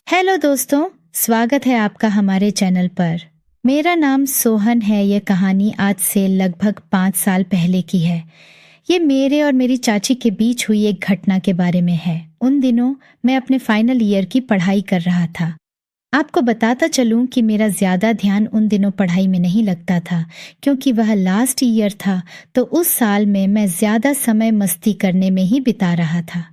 Hello दोस्तों, स्वागत है आपका हमारे चैनल पर। मेरा नाम सोहन है। ये कहानी आज से लगभग 5 साल पहले की है। ये मेरे और मेरी चाची के बीच हुई एक घटना के बारे में है। उन दिनों मैं अपने फाइनल ईयर की पढ़ाई कर रहा था। आपको बताता चलूं कि मेरा ज्यादा ध्यान उन दिनों पढ़ाई में नहीं लगता था, क्योंकि वह लास्ट ईयर था। तो उस साल में मैं ज्यादा समय मस्ती करने में ही बिता रहा था।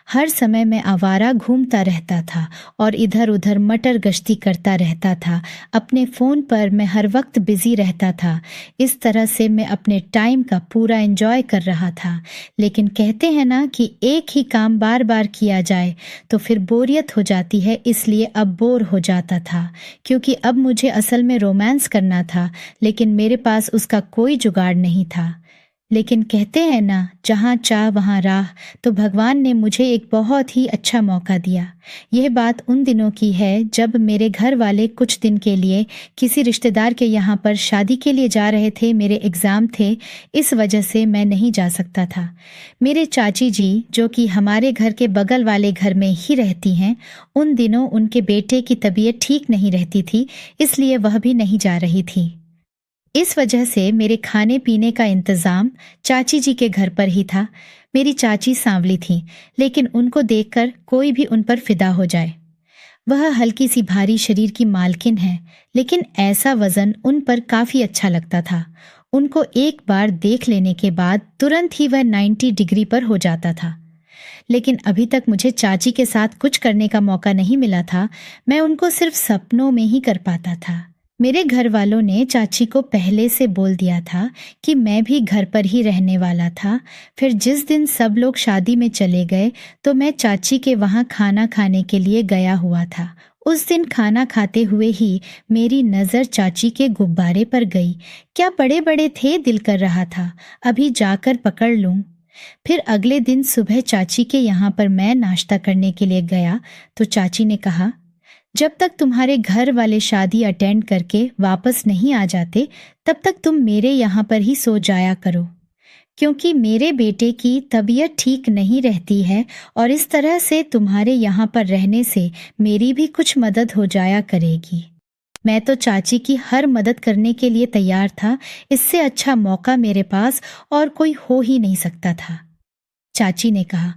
हर समय मैं आवारा घूमता रहता था और इधर उधर मटर गश्ती करता रहता था। अपने फोन पर मैं हर वक्त बिजी रहता था। इस तरह से मैं अपने टाइम का पूरा एंजॉय कर रहा था। लेकिन कहते हैं ना कि एक ही काम बार बार किया जाए तो फिर बोरियत हो जाती है, इसलिए अब बोर हो जाता था। क्योंकि अब मुझे असल में रोमांस करना था, लेकिन मेरे पास उसका कोई जुगाड़ नहीं था। लेकिन कहते हैं ना, जहाँ चाह वहाँ राह। तो भगवान ने मुझे एक बहुत ही अच्छा मौका दिया। यह बात उन दिनों की है जब मेरे घर वाले कुछ दिन के लिए किसी रिश्तेदार के यहाँ पर शादी के लिए जा रहे थे। मेरे एग्ज़ाम थे, इस वजह से मैं नहीं जा सकता था। मेरे चाची जी, जो कि हमारे घर के बगल वाले घर में ही रहती हैं, उन दिनों उनके बेटे की तबीयत ठीक नहीं रहती थी, इसलिए वह भी नहीं जा रही थी। इस वजह से मेरे खाने पीने का इंतजाम चाची जी के घर पर ही था। मेरी चाची सांवली थी, लेकिन उनको देखकर कोई भी उन पर फिदा हो जाए। वह हल्की सी भारी शरीर की मालकिन है, लेकिन ऐसा वजन उन पर काफी अच्छा लगता था। उनको एक बार देख लेने के बाद तुरंत ही वह 90 डिग्री पर हो जाता था। लेकिन अभी तक मुझे चाची के साथ कुछ करने का मौका नहीं मिला था। मैं उनको सिर्फ सपनों में ही कर पाता था। मेरे घर वालों ने चाची को पहले से बोल दिया था कि मैं भी घर पर ही रहने वाला था। फिर जिस दिन सब लोग शादी में चले गए तो मैं चाची के वहाँ खाना खाने के लिए गया हुआ था। उस दिन खाना खाते हुए ही मेरी नज़र चाची के गुब्बारे पर गई। क्या बड़े बड़े थे, दिल कर रहा था अभी जाकर पकड़ लूं। फिर अगले दिन सुबह चाची के यहाँ पर मैं नाश्ता करने के लिए गया तो चाची ने कहा, जब तक तुम्हारे घर वाले शादी अटेंड करके वापस नहीं आ जाते, तब तक तुम मेरे यहाँ पर ही सो जाया करो, क्योंकि मेरे बेटे की तबीयत ठीक नहीं रहती है और इस तरह से तुम्हारे यहाँ पर रहने से मेरी भी कुछ मदद हो जाया करेगी। मैं तो चाची की हर मदद करने के लिए तैयार था। इससे अच्छा मौका मेरे पास और कोई हो ही नहीं सकता था। चाची ने कहा,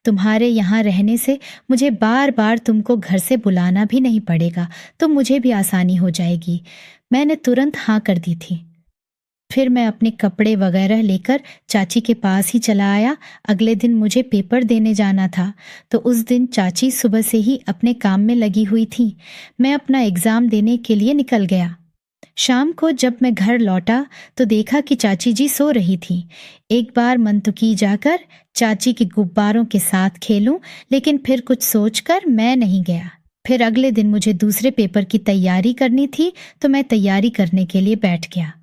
तुम्हारे यहाँ रहने से मुझे बार बार तुमको घर से बुलाना भी नहीं पड़ेगा, तो मुझे भी आसानी हो जाएगी। मैंने तुरंत हाँ कर दी थी। फिर मैं अपने कपड़े वगैरह लेकर चाची के पास ही चला आया। अगले दिन मुझे पेपर देने जाना था, तो उस दिन चाची सुबह से ही अपने काम में लगी हुई थी। मैं अपना एग्ज़ाम देने के लिए निकल गया। शाम को जब मैं घर लौटा तो देखा कि चाची जी सो रही थी। एक बार मन तो की जाकर चाची के गुब्बारों के साथ खेलूं, लेकिन फिर कुछ सोचकर मैं नहीं गया। फिर अगले दिन मुझे दूसरे पेपर की तैयारी करनी थी, तो मैं तैयारी करने के लिए बैठ गया।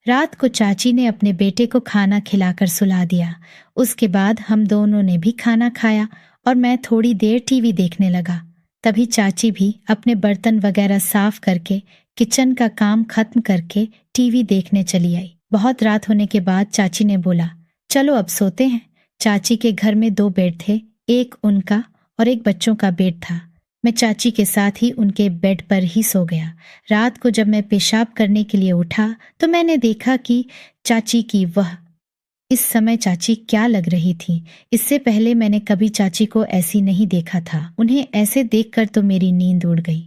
रात को चाची ने अपने बेटे को खाना खिलाकर सुला दिया। उसके बाद हम दोनों ने भी खाना खाया और मैं थोड़ी देर टीवी देखने लगा। तभी चाची भी अपने बर्तन वगैरह साफ करके किचन का काम खत्म करके टीवी देखने चली आई। बहुत रात होने के बाद चाची ने बोला, चलो अब सोते हैं। चाची के घर में 2 बेड थे, एक उनका और एक बच्चों का बेड था। मैं चाची के साथ ही उनके बेड पर ही सो गया। रात को जब मैं पेशाब करने के लिए उठा तो मैंने देखा कि चाची की वह इस समय चाची क्या लग रही थी। इससे पहले मैंने कभी चाची को ऐसी नहीं देखा था। उन्हें ऐसे देखकर तो मेरी नींद उड़ गई।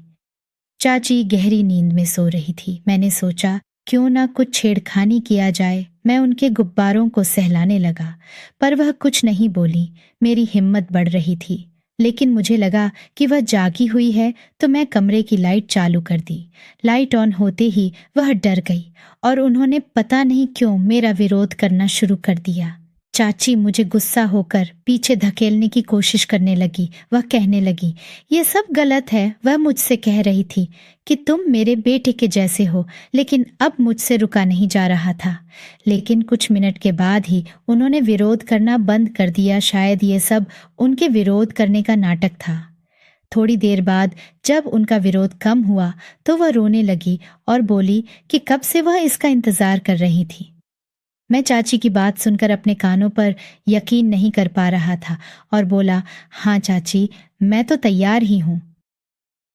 चाची गहरी नींद में सो रही थी। मैंने सोचा क्यों ना कुछ छेड़खानी किया जाए। मैं उनके गुब्बारों को सहलाने लगा, पर वह कुछ नहीं बोली। मेरी हिम्मत बढ़ रही थी, लेकिन मुझे लगा कि वह जागी हुई है, तो मैं कमरे की लाइट चालू कर दी। लाइट ऑन होते ही वह डर गई और उन्होंने पता नहीं क्यों मेरा विरोध करना शुरू कर दिया। चाची मुझे गुस्सा होकर पीछे धकेलने की कोशिश करने लगी। वह कहने लगी, ये सब गलत है। वह मुझसे कह रही थी कि तुम मेरे बेटे के जैसे हो, लेकिन अब मुझसे रुका नहीं जा रहा था। लेकिन कुछ मिनट के बाद ही उन्होंने विरोध करना बंद कर दिया। शायद ये सब उनके विरोध करने का नाटक था। थोड़ी देर बाद जब उनका विरोध कम हुआ तो वह रोने लगी और बोली कि कब से वह इसका इंतजार कर रही थी। मैं चाची की बात सुनकर अपने कानों पर यकीन नहीं कर पा रहा था और बोला, हाँ चाची, मैं तो तैयार ही हूँ।